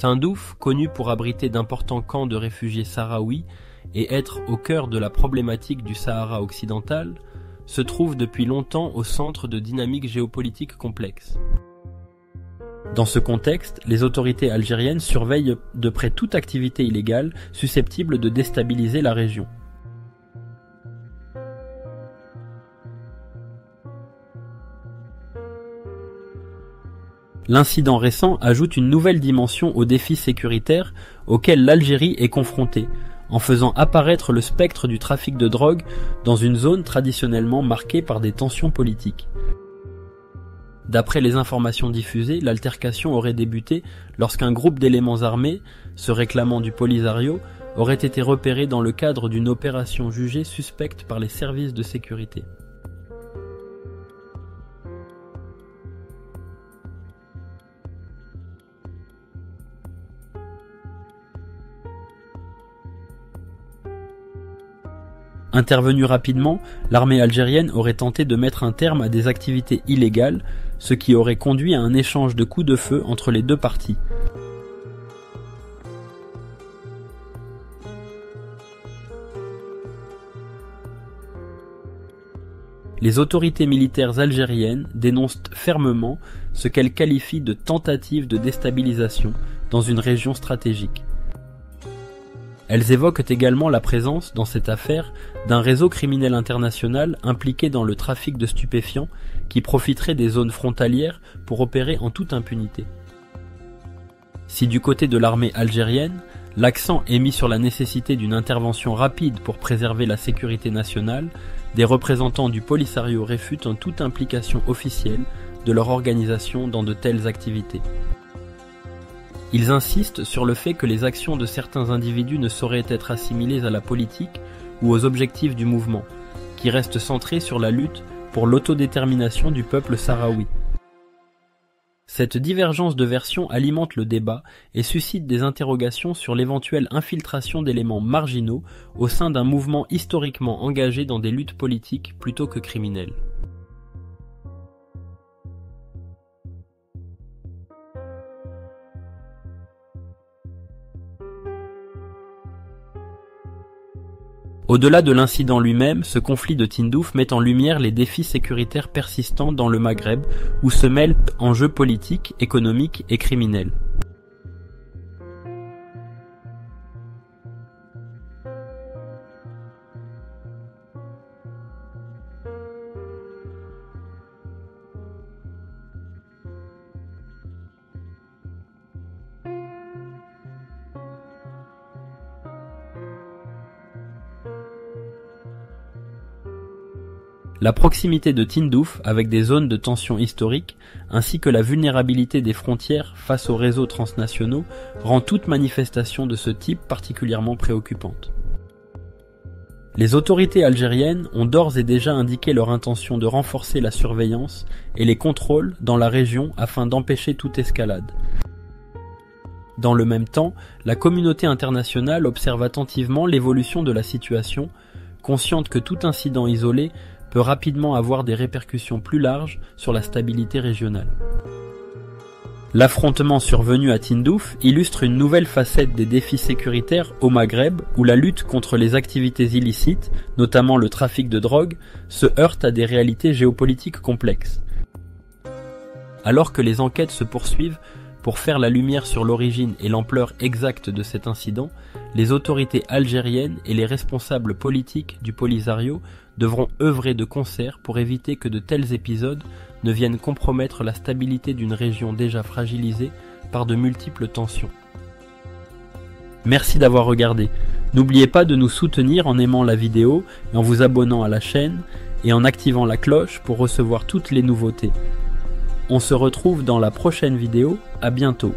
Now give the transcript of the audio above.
Tindouf, connu pour abriter d'importants camps de réfugiés sahraouis et être au cœur de la problématique du Sahara occidental, se trouve depuis longtemps au centre de dynamiques géopolitiques complexes. Dans ce contexte, les autorités algériennes surveillent de près toute activité illégale susceptible de déstabiliser la région. L'incident récent ajoute une nouvelle dimension aux défis sécuritaires auxquels l'Algérie est confrontée, en faisant apparaître le spectre du trafic de drogue dans une zone traditionnellement marquée par des tensions politiques. D'après les informations diffusées, l'altercation aurait débuté lorsqu'un groupe d'éléments armés, se réclamant du Polisario, aurait été repéré dans le cadre d'une opération jugée suspecte par les services de sécurité. Intervenue rapidement, l'armée algérienne aurait tenté de mettre un terme à des activités illégales, ce qui aurait conduit à un échange de coups de feu entre les deux parties. Les autorités militaires algériennes dénoncent fermement ce qu'elles qualifient de tentative de déstabilisation dans une région stratégique. Elles évoquent également la présence, dans cette affaire, d'un réseau criminel international impliqué dans le trafic de stupéfiants qui profiterait des zones frontalières pour opérer en toute impunité. Si du côté de l'armée algérienne, l'accent est mis sur la nécessité d'une intervention rapide pour préserver la sécurité nationale, des représentants du Polisario réfutent en toute implication officielle de leur organisation dans de telles activités. Ils insistent sur le fait que les actions de certains individus ne sauraient être assimilées à la politique ou aux objectifs du mouvement, qui reste centré sur la lutte pour l'autodétermination du peuple sahraoui. Cette divergence de versions alimente le débat et suscite des interrogations sur l'éventuelle infiltration d'éléments marginaux au sein d'un mouvement historiquement engagé dans des luttes politiques plutôt que criminelles. Au-delà de l'incident lui-même, ce conflit de Tindouf met en lumière les défis sécuritaires persistants dans le Maghreb, où se mêlent enjeux politiques, économiques et criminels. La proximité de Tindouf avec des zones de tension historique, ainsi que la vulnérabilité des frontières face aux réseaux transnationaux, rend toute manifestation de ce type particulièrement préoccupante. Les autorités algériennes ont d'ores et déjà indiqué leur intention de renforcer la surveillance et les contrôles dans la région afin d'empêcher toute escalade. Dans le même temps, la communauté internationale observe attentivement l'évolution de la situation, consciente que tout incident isolé peut rapidement avoir des répercussions plus larges sur la stabilité régionale. L'affrontement survenu à Tindouf illustre une nouvelle facette des défis sécuritaires au Maghreb, où la lutte contre les activités illicites, notamment le trafic de drogue, se heurte à des réalités géopolitiques complexes. Alors que les enquêtes se poursuivent pour faire la lumière sur l'origine et l'ampleur exacte de cet incident, les autorités algériennes et les responsables politiques du Polisario devront œuvrer de concert pour éviter que de tels épisodes ne viennent compromettre la stabilité d'une région déjà fragilisée par de multiples tensions. Merci d'avoir regardé. N'oubliez pas de nous soutenir en aimant la vidéo et en vous abonnant à la chaîne et en activant la cloche pour recevoir toutes les nouveautés. On se retrouve dans la prochaine vidéo, à bientôt.